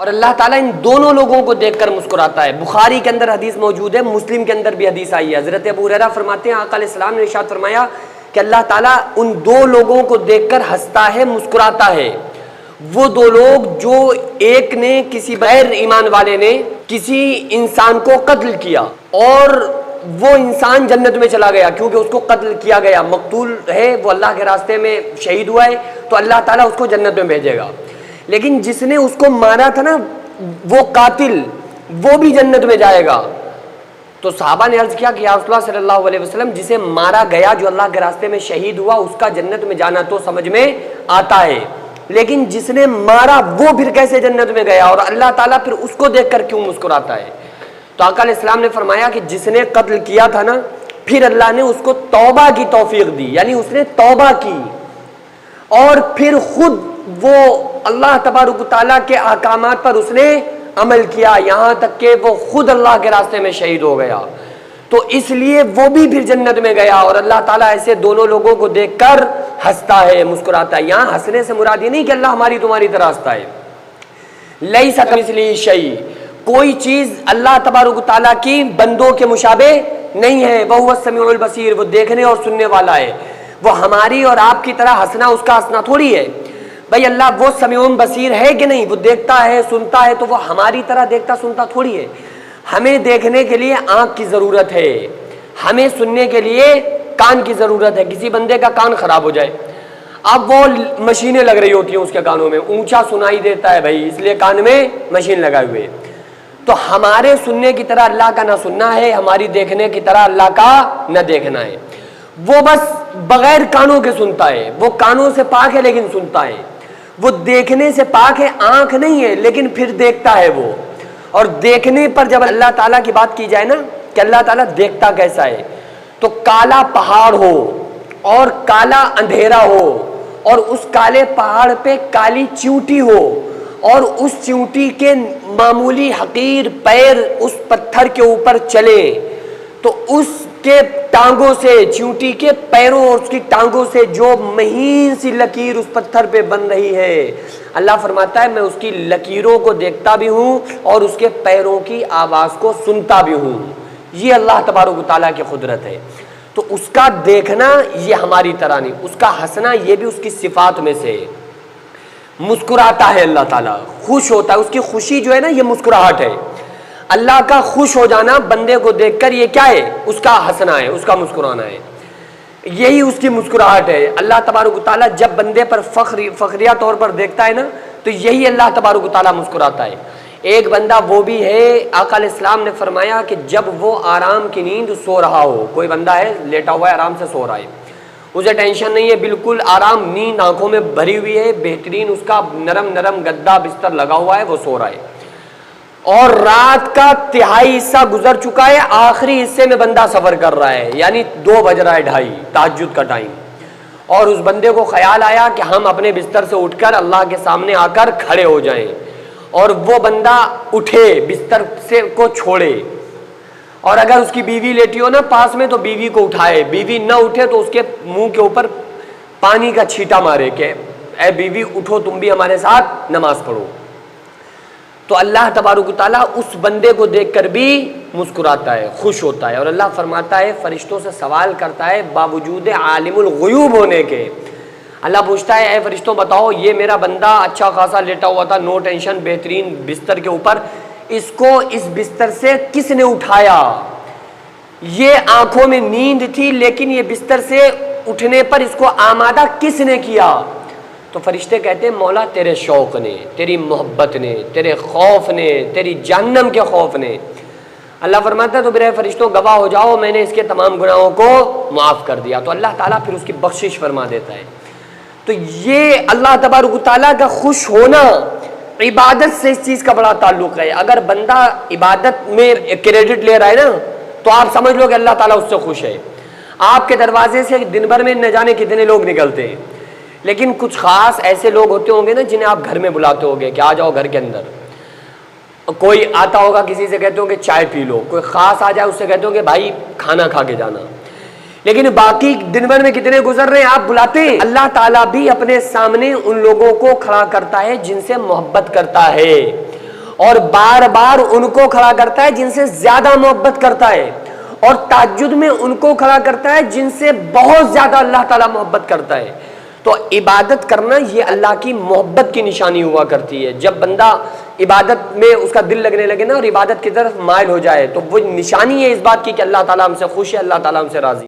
اور اللہ تعالیٰ ان دونوں لوگوں کو دیکھ کر مسکراتا ہے۔ بخاری کے اندر حدیث موجود ہے، مسلم کے اندر بھی حدیث آئی ہے۔ حضرت ابو ہریرہ فرماتے ہیں آقا علیہ السلام نے ارشاد فرمایا کہ اللہ تعالیٰ ان دو لوگوں کو دیکھ کر ہنستا ہے، مسکراتا ہے۔ وہ دو لوگ جو ایک نے کسی غیر ایمان والے نے کسی انسان کو قتل کیا اور وہ انسان جنت میں چلا گیا کیونکہ اس کو قتل کیا گیا، مقتول ہے، وہ اللہ کے راستے میں شہید ہوا ہے، تو اللہ تعالیٰ اس کو جنت میں بھیجے گا۔ لیکن جس نے اس کو مارا تھا نا، وہ قاتل، وہ بھی جنت میں جائے گا۔ تو صحابہ نے عرض کیا کہ یا رسول اللہ صلی اللہ علیہ وسلم، جسے مارا گیا جو اللہ کے راستے میں شہید ہوا، اس کا جنت میں جانا تو سمجھ میں آتا ہے، لیکن جس نے مارا وہ پھر کیسے جنت میں گیا، اور اللہ تعالیٰ پھر اس کو دیکھ کر کیوں مسکراتا ہے؟ تو آقا علیہ السلام نے فرمایا کہ جس نے قتل کیا تھا نا، پھر اللہ نے اس کو توبہ کی توفیق دی، یعنی اس نے توبہ کی اور پھر خود وہ اللہ تبارک و تعالیٰ کے احکامات پر اس نے عمل کیا، یہاں تک کہ وہ خود اللہ کے راستے میں شہید ہو گیا، تو اس لیے وہ بھی پھر جنت میں گیا۔ اور اللہ تعالیٰ ایسے دونوں لوگوں کو دیکھ کر ہنستا ہے، مسکراتا ہے۔ یہاں ہنسنے سے مراد یہ نہیں کہ اللہ ہماری تمہاری طرح ہنستا ہے، لیس کمثلہ شیء، کوئی چیز اللہ تبارک و تعالیٰ کی بندوں کے مشابہ نہیں ہے، وہو السمیع البصیر، وہ دیکھنے اور سننے والا ہے۔ وہ ہماری اور آپ کی طرح ہنسنا اس کا ہنسنا تھوڑی ہے بھائی، اللہ وہ سمیع بصیر ہے کہ نہیں، وہ دیکھتا ہے سنتا ہے، تو وہ ہماری طرح دیکھتا سنتا تھوڑی ہے۔ ہمیں دیکھنے کے لیے آنکھ کی ضرورت ہے، ہمیں سننے کے لیے کان کی ضرورت ہے۔ کسی بندے کا کان خراب ہو جائے، اب وہ مشینیں لگ رہی ہوتی ہیں اس کے کانوں میں، اونچا سنائی دیتا ہے بھائی، اس لیے کان میں مشین لگائے ہوئے۔ تو ہمارے سننے کی طرح اللہ کا نہ سننا ہے، ہماری دیکھنے کی طرح اللہ کا نہ دیکھنا ہے۔ وہ بس بغیر کانوں کے سنتا ہے، وہ کانوں سے پاک ہے لیکن سنتا ہے، وہ دیکھنے سے پاک ہے، آنکھ نہیں ہے لیکن پھر دیکھتا ہے وہ۔ اور دیکھنے پر جب اللہ تعالیٰ کی بات کی جائے نا کہ اللہ تعالیٰ دیکھتا کیسا ہے، تو کالا پہاڑ ہو اور کالا اندھیرا ہو اور اس کالے پہاڑ پہ کالی چیونٹی ہو اور اس چیونٹی کے معمولی حقیر پیر اس پتھر کے اوپر چلے، تو اس کے ٹانگوں سے، چیونٹی کے پیروں اور اس کی ٹانگوں سے جو مہین سی لکیر اس پتھر پہ بن رہی ہے، اللہ فرماتا ہے میں اس کی لکیروں کو دیکھتا بھی ہوں اور اس کے پیروں کی آواز کو سنتا بھی ہوں۔ یہ اللہ تبارک و تعالیٰ کی قدرت ہے۔ تو اس کا دیکھنا یہ ہماری طرح نہیں، اس کا ہنسنا یہ بھی اس کی صفات میں سے ہے۔ مسکراتا ہے اللہ تعالیٰ، خوش ہوتا ہے، اس کی خوشی جو ہے نا یہ مسکراہٹ ہے۔ اللہ کا خوش ہو جانا بندے کو دیکھ کر یہ کیا ہے؟ اس کا ہنسنا ہے، اس کا مسکرانا ہے، یہی اس کی مسکراہٹ ہے۔ اللہ تبارک و تعالیٰ جب بندے پر فخریہ طور پر دیکھتا ہے نا، تو یہی اللہ تبارک و تعالیٰ مسکراتا ہے۔ ایک بندہ وہ بھی ہے، آقا علیہ السلام نے فرمایا کہ جب وہ آرام کی نیند سو رہا ہو، کوئی بندہ ہے لیٹا ہوا ہے آرام سے سو رہا ہے، اسے ٹینشن نہیں ہے، بالکل آرام، نیند آنکھوں میں بھری ہوئی ہے، بہترین اس کا نرم نرم گدا بستر لگا ہوا ہے، وہ سو رہا ہے، اور رات کا تہائی حصہ گزر چکا ہے، آخری حصے میں بندہ سفر کر رہا ہے، یعنی 2 بج رہا ہے، 2:30 تہجد کا ٹائم، اور اس بندے کو خیال آیا کہ ہم اپنے بستر سے اٹھ کر اللہ کے سامنے آ کر کھڑے ہو جائیں، اور وہ بندہ اٹھے، بستر سے کو چھوڑے، اور اگر اس کی بیوی لیٹی ہو نا پاس میں تو بیوی کو اٹھائے، بیوی نہ اٹھے تو اس کے منہ کے اوپر پانی کا چھیٹا مارے کہ اے بیوی اٹھو، تم بھی ہمارے ساتھ نماز پڑھو۔ تو اللہ تبارک و تعالیٰ اس بندے کو دیکھ کر بھی مسکراتا ہے، خوش ہوتا ہے، اور اللہ فرماتا ہے، فرشتوں سے سوال کرتا ہے باوجود عالم الغیوب ہونے کے۔ اللہ پوچھتا ہے اے فرشتوں بتاؤ، یہ میرا بندہ اچھا خاصا لیٹا ہوا تھا، نو ٹینشن، بہترین بستر کے اوپر، اس کو اس بستر سے کس نے اٹھایا؟ یہ آنکھوں میں نیند تھی لیکن یہ بستر سے اٹھنے پر اس کو آمادہ کس نے کیا؟ تو فرشتے کہتے ہیں مولا تیرے شوق نے، تیری محبت نے، تیرے خوف نے، تیری جہنم کے خوف نے۔ اللہ فرماتا ہے تو میرے فرشتوں گواہ ہو جاؤ، میں نے اس کے تمام گناہوں کو معاف کر دیا، تو اللہ تعالیٰ پھر اس کی بخشش فرما دیتا ہے۔ تو یہ اللہ تبارک و تعالیٰ کا خوش ہونا عبادت سے اس چیز کا بڑا تعلق ہے۔ اگر بندہ عبادت میں کریڈٹ لے رہا ہے نا، تو آپ سمجھ لو کہ اللہ تعالیٰ اس سے خوش ہے۔ آپ کے دروازے سے دن بھر میں نہ جانے کتنے لوگ نکلتے ہیں، لیکن کچھ خاص ایسے لوگ ہوتے ہوں گے نا جنہیں آپ گھر میں بلاتے ہوگے کہ آ جاؤ گھر کے اندر۔ کوئی آتا ہوگا کسی سے کہتے ہو کہ چائے پی لو، کوئی خاص آ جائے اس سے کہتے ہو کہ بھائی کھانا کھا کے جانا، لیکن باقی دن بھر میں کتنے گزر رہے ہیں آپ بلاتے ہیں۔ اللہ تعالیٰ بھی اپنے سامنے ان لوگوں کو کھڑا کرتا ہے جن سے محبت کرتا ہے، اور بار بار ان کو کھڑا کرتا ہے جن سے زیادہ محبت کرتا ہے، اور تہجد میں ان کو کھڑا کرتا ہے جن سے بہت زیادہ اللہ تعالیٰ محبت کرتا ہے۔ تو عبادت کرنا یہ اللہ کی محبت کی نشانی ہوا کرتی ہے۔ جب بندہ عبادت میں اس کا دل لگنے لگے نا اور عبادت کی طرف مائل ہو جائے تو وہ نشانی ہے اس بات کی کہ اللہ تعالیٰ ہم سے خوش ہے، اللہ تعالیٰ ہم سے راضی ہے۔